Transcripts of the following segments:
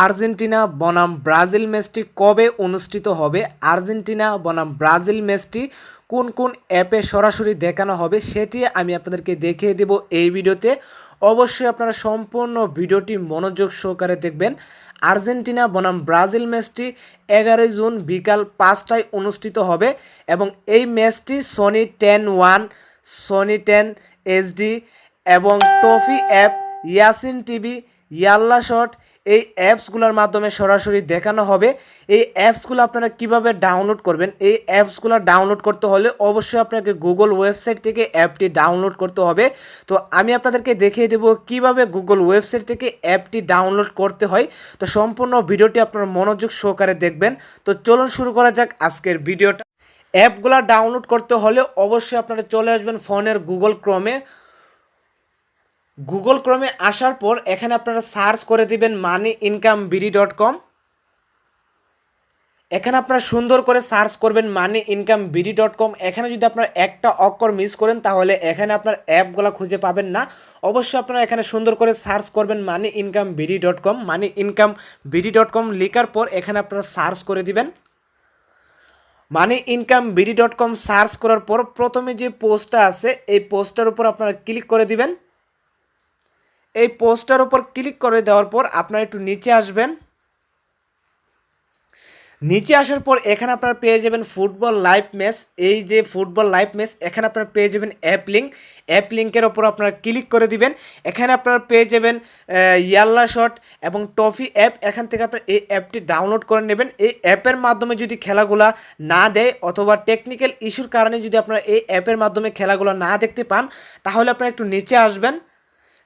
Argentina বনাম Brazil ম্যাচটি কবে অনুষ্ঠিত হবে, আর্জেন্টিনা বনাম ব্রাজিল ম্যাচটি কোন কোন অ্যাপে সরাসরি দেখানো হবে সেটি আমি আপনাদেরকে দেখিয়ে দেব এই ভিডিওতে। অবশ্যই আপনারা সম্পূর্ণ ভিডিওটি মনোযোগ সহকারে দেখবেন। আর্জেন্টিনা বনাম ব্রাজিল ম্যাচটি 11 জুন বিকাল 5টায় অনুষ্ঠিত হবে এবং এই ম্যাচটি সনি 10-1, সনি 10 HD এবং টফি অ্যাপ, ইয়াসিন টিভি, ইয়াল্লা শট এই অ্যাপসগুলোর মাধ্যমে সরাসরি দেখানো হবে। এই অ্যাপসগুলো আপনারা কিভাবে ডাউনলোড করবেন, এই অ্যাপসগুলো ডাউনলোড করতে হলে অবশ্যই আপনাকে গুগল ওয়েবসাইট থেকে অ্যাপটি ডাউনলোড করতে হবে। তো আমি আপনাদেরকে দেখিয়ে দেবো কিভাবে গুগল ওয়েবসাইট থেকে অ্যাপটি ডাউনলোড করতে হয়। তো সম্পূর্ণ ভিডিওটি আপনারা মনোযোগ সহকারে দেখবেন। তো চলুন শুরু করা যাক আজকের ভিডিওটা। অ্যাপগুলো ডাউনলোড করতে হলে অবশ্যই আপনারা চলে আসবেন ফোনের গুগল ক্রমে আসার পর এখানে আপনারা সার্চ করে দিবেন moneyincomeBD.com। এখানে আপনারা সুন্দর করে সার্চ করবেন moneyincomeBD.com। এখানে যদি আপনারা একটা অক্ষর মিস করেন তাহলে এখানে আপনার অ্যাপগুলো খুঁজে পাবেন না। অবশ্যই আপনারা এখানে সুন্দর করে সার্চ করবেন moneyincomeBD.com। moneyincomeBD.com লেখার পর এখানে আপনারা সার্চ করে দিবেন। moneyincomeBD.com সার্চ করার পর প্রথমে যে পোস্টটা আছে এই পোস্টটার উপর আপনারা ক্লিক করে দিবেন। এই পোস্টার উপর ক্লিক করে দেওয়ার পর আপনারা একটু নিচে আসবেন। নিচে আসার পর এখানে আপনারা পেয়ে যাবেন ফুটবল লাইভ ম্যাচ। এই যে ফুটবল লাইভ ম্যাচ এখানে আপনারা পেয়ে যাবেন অ্যাপ লিঙ্কের ওপর আপনারা ক্লিক করে দিবেন। এখানে আপনারা পেয়ে যাবেন ইয়াল্লা শট এবং টফি অ্যাপ। এখান থেকে আপনারা এই অ্যাপটি ডাউনলোড করে নেবেন। এই অ্যাপের মাধ্যমে যদি খেলাগুলা না দেয় অথবা টেকনিক্যাল ইস্যুর কারণে যদি আপনারা এই অ্যাপের মাধ্যমে খেলাগুলো না দেখতে পান তাহলে আপনারা একটু নিচে আসবেন।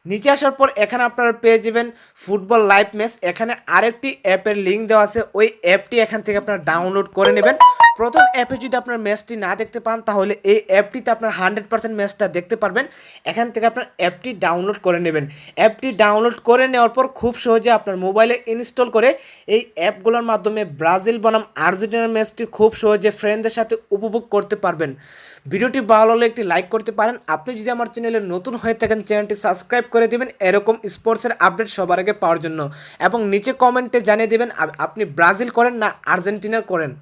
নিচে আসার পর এখানে আপনারা পেয়ে যাবেন ফুটবল লাইভ ম্যাচ। এখানে আরেকটি অ্যাপের লিঙ্ক দেওয়া আছে, ওই অ্যাপটি এখান থেকে আপনারা ডাউনলোড করে নেবেন। প্রথম অ্যাপে যদি আপনার ম্যাচটি না দেখতে পান তাহলে এই অ্যাপটিতে আপনার 100% ম্যাচটা দেখতে পারবেন। এখান থেকে আপনার অ্যাপটি ডাউনলোড করে নেবেন। অ্যাপটি ডাউনলোড করে নেওয়ার পর খুব সহজে আপনার মোবাইলে ইনস্টল করে এই অ্যাপগুলোর মাধ্যমে ব্রাজিল বনাম আর্জেন্টিনার ম্যাচটি খুব সহজে ফ্রেন্ডদের সাথে উপভোগ করতে পারবেন। ভিডিওটি ভালো হলে একটি লাইক করতে পারেন। আপনি যদি আমার চ্যানেলে নতুন হয়ে থাকেন চ্যানেলটি সাবস্ক্রাইব করে দেবেন এরকম স্পোর্টসের আপডেট সবার আগে পাওয়ার জন্য এবং নিচে কমেন্টে জানিয়ে দেবেন আপনি ব্রাজিল করেন না আর্জেন্টিনার করেন।